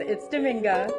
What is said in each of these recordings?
it's Minga.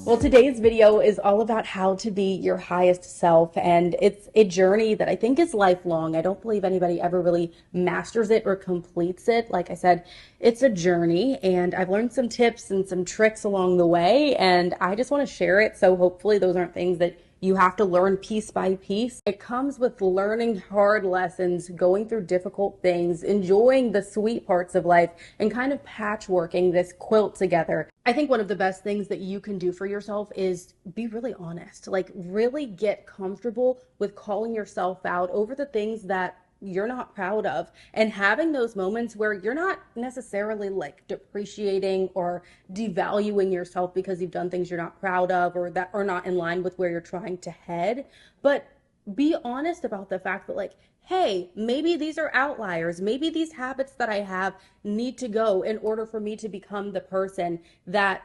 Well, today's video is all about how to be your highest self, and it's a journey that I think is lifelong. I don't believe anybody ever really masters it or completes it. Like I said, it's a journey, and I've learned some tips and some tricks along the way, and I just want to share it. So hopefully those aren't things that you have to learn piece by piece. It comes with learning hard lessons, going through difficult things, enjoying the sweet parts of life, and kind of patchworking this quilt together. I think one of the best things that you can do for yourself is be really honest. Like, really get comfortable with calling yourself out over the things that you're not proud of, and having those moments where you're not necessarily like depreciating or devaluing yourself because you've done things you're not proud of or that are not in line with where you're trying to head. But be honest about the fact that, like, hey, maybe these are outliers. Maybe these habits that I have need to go in order for me to become the person that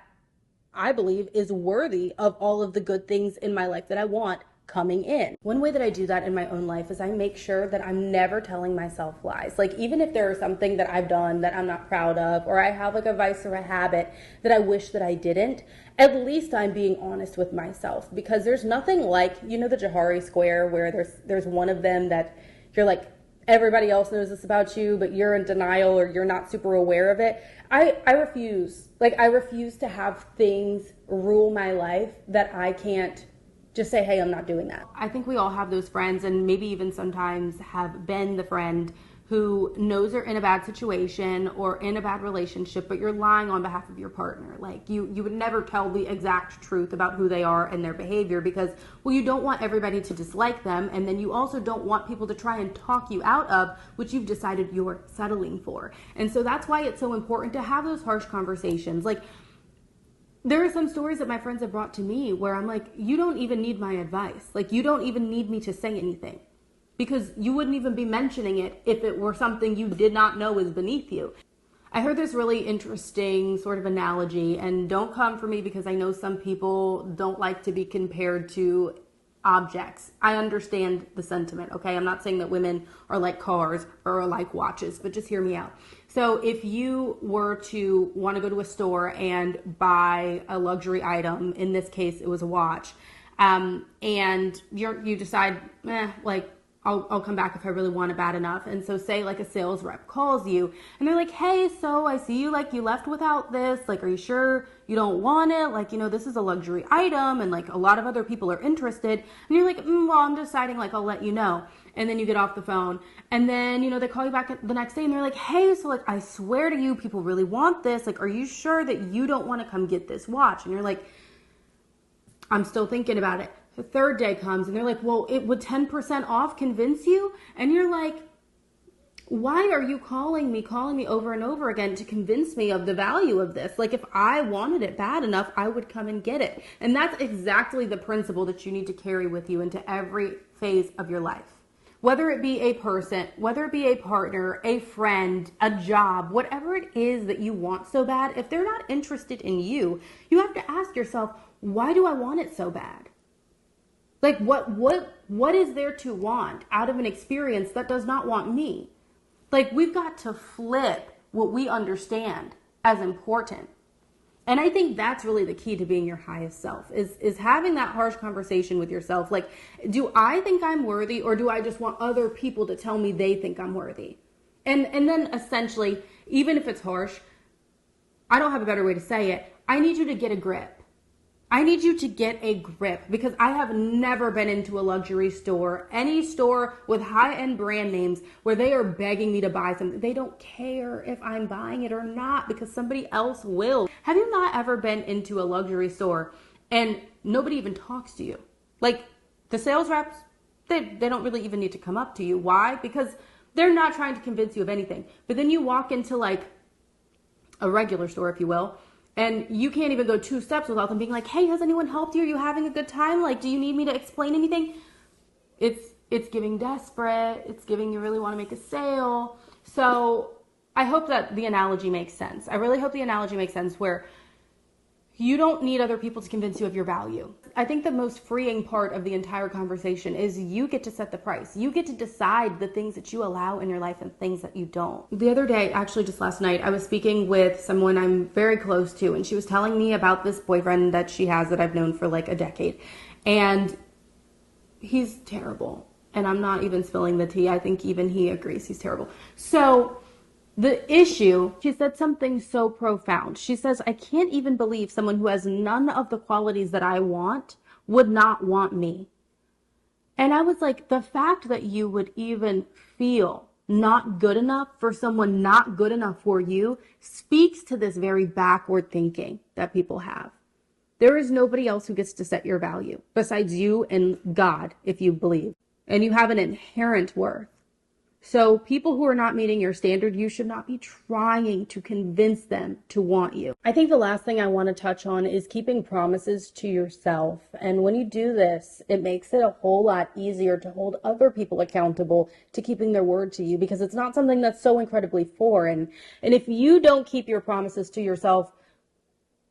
I believe is worthy of all of the good things in my life that I want coming in. One way that I do that in my own life is I make sure that I'm never telling myself lies. Like, even if there is something that I've done that I'm not proud of, or I have like a vice or a habit that I wish that I didn't, at least I'm being honest with myself. Because there's nothing like, you know, the Johari Square where there's one of them that you're like, everybody else knows this about you, but you're in denial or you're not super aware of it. I refuse. Like, I refuse to have things rule my life that I can't just say, hey, I'm not doing that. I think we all have those friends, and maybe even sometimes have been the friend who knows they're in a bad situation or in a bad relationship, but you're lying on behalf of your partner. Like, you would never tell the exact truth about who they are and their behavior because, well, you don't want everybody to dislike them, and then you also don't want people to try and talk you out of what you've decided you're settling for. And so that's why it's so important to have those harsh conversations. Like, there are some stories that my friends have brought to me where I'm like, you don't even need my advice. Like, you don't even need me to say anything because you wouldn't even be mentioning it if it were something you did not know is beneath you. I heard this really interesting sort of analogy, and don't come for me because I know some people don't like to be compared to objects. I understand the sentiment, okay? I'm not saying that women are like cars or are like watches, but just hear me out. So if you were to want to go to a store and buy a luxury item, in this case it was a watch, and you decide, like, I'll come back if I really want it bad enough. And so say like a sales rep calls you and they're like, hey, so I see you, like, you left without this. Like, are you sure you don't want it? Like, you know, this is a luxury item and like a lot of other people are interested. And you're like, well, I'm deciding, like, I'll let you know. And then you get off the phone and then, you know, they call you back the next day and they're like, hey, so like, I swear to you, people really want this. Like, are you sure that you don't want to come get this watch? And you're like, I'm still thinking about it. The third day comes and they're like, well, it would 10% off convince you? And you're like, why are you calling me over and over again to convince me of the value of this? Like, if I wanted it bad enough, I would come and get it. And that's exactly the principle that you need to carry with you into every phase of your life. Whether it be a person, whether it be a partner, a friend, a job, whatever it is that you want so bad, if they're not interested in you, you have to ask yourself, why do I want it so bad? Like, what is there to want out of an experience that does not want me? Like, we've got to flip what we understand as important. And I think that's really the key to being your highest self, is having that harsh conversation with yourself. Like, do I think I'm worthy, or do I just want other people to tell me they think I'm worthy? And then essentially, even if it's harsh, I don't have a better way to say it, I need you to get a grip. I need you to get a grip, because I have never been into a luxury store, any store with high-end brand names, where they are begging me to buy something. They don't care if I'm buying it or not because somebody else will. Have you not ever been into a luxury store and nobody even talks to you? Like, the sales reps, they don't really even need to come up to you. Why? Because they're not trying to convince you of anything. But then you walk into like a regular store, if you will, and you can't even go 2 steps without them being like, hey, has anyone helped you? Are you having a good time? Like, do you need me to explain anything? It's giving desperate. It's giving you really want to make a sale. So I hope that the analogy makes sense. I really hope the analogy makes sense, where You don't need other people to convince you of your value. I think the most freeing part of the entire conversation is you get to set the price. You get to decide the things that you allow in your life and things that you don't. The other day, actually just last night, I was speaking with someone I'm very close to, and she was telling me about this boyfriend that she has that I've known for like a decade. And he's terrible. And I'm not even spilling the tea. I think even he agrees he's terrible. So the issue, she said something so profound. She says, I can't even believe someone who has none of the qualities that I want would not want me. And I was like, the fact that you would even feel not good enough for someone not good enough for you speaks to this very backward thinking that people have. There is nobody else who gets to set your value besides you and God, if you believe. And you have an inherent worth. So people who are not meeting your standard, you should not be trying to convince them to want you. I think the last thing I want to touch on is keeping promises to yourself. And when you do this, it makes it a whole lot easier to hold other people accountable to keeping their word to you, because it's not something that's so incredibly foreign. And if you don't keep your promises to yourself,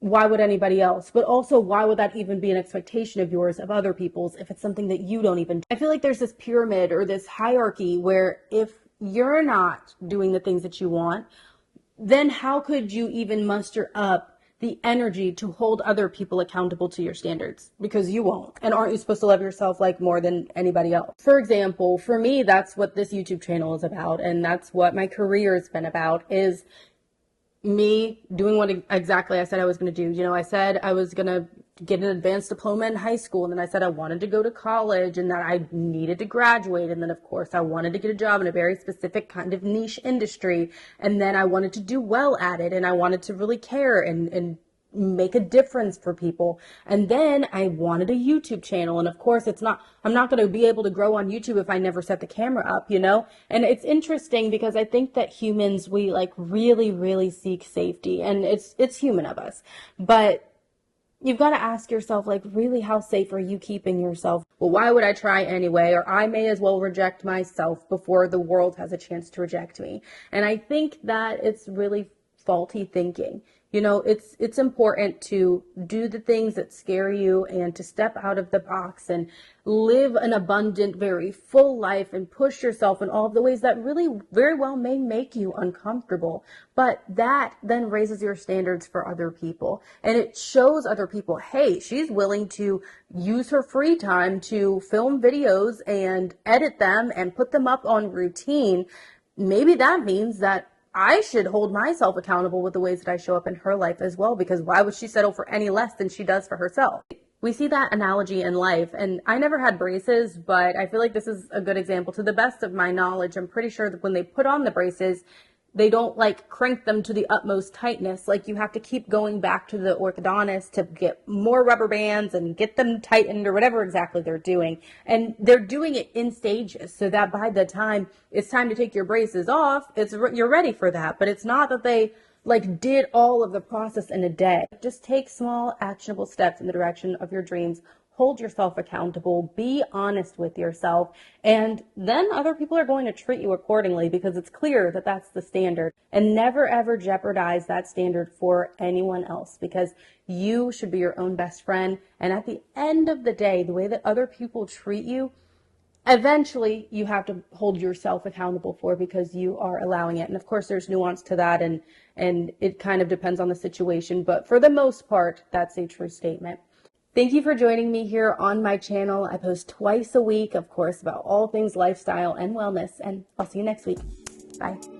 why would anybody else? But also, why would that even be an expectation of yours, of other people's, if it's something that you don't even do? I feel like there's this pyramid or this hierarchy where if you're not doing the things that you want, then how could you even muster up the energy to hold other people accountable to your standards? Because you won't. And aren't you supposed to love yourself like more than anybody else? For example, for me, that's what this YouTube channel is about. And that's what my career has been about, is me doing what exactly I said I was going to do. You know, I said I was going to get an advanced diploma in high school, and then I said I wanted to go to college and that I needed to graduate, and then of course I wanted to get a job in a very specific kind of niche industry, and then I wanted to do well at it, and I wanted to really care and make a difference for people. And then I wanted a YouTube channel. And of course I'm not going to be able to grow on YouTube if I never set the camera up, you know? And it's interesting because I think that humans, we like really, really seek safety, and it's human of us. But you've got to ask yourself, like, really, how safe are you keeping yourself? Well, why would I try anyway? Or I may as well reject myself before the world has a chance to reject me. And I think that it's really faulty thinking. You know, it's important to do the things that scare you and to step out of the box and live an abundant, very full life and push yourself in all of the ways that really very well may make you uncomfortable. But that then raises your standards for other people. And it shows other people, hey, she's willing to use her free time to film videos and edit them and put them up on routine. Maybe that means that I should hold myself accountable with the ways that I show up in her life as well, because why would she settle for any less than she does for herself? We see that analogy in life, and I never had braces, but I feel like this is a good example. To the best of my knowledge, I'm pretty sure that when they put on the braces, they don't like crank them to the utmost tightness. Like, you have to keep going back to the orthodontist to get more rubber bands and get them tightened or whatever exactly they're doing. And they're doing it in stages so that by the time it's time to take your braces off, you're ready for that. But it's not that they like did all of the process in a day. Just take small actionable steps in the direction of your dreams. Hold yourself accountable, be honest with yourself, and then other people are going to treat you accordingly, because it's clear that that's the standard. And never ever jeopardize that standard for anyone else, because you should be your own best friend. And at the end of the day, the way that other people treat you, eventually you have to hold yourself accountable for, because you are allowing it. And of course there's nuance to that, and it kind of depends on the situation, but for the most part, that's a true statement. Thank you for joining me here on my channel. I post twice a week, of course, about all things lifestyle and wellness, and I'll see you next week. Bye.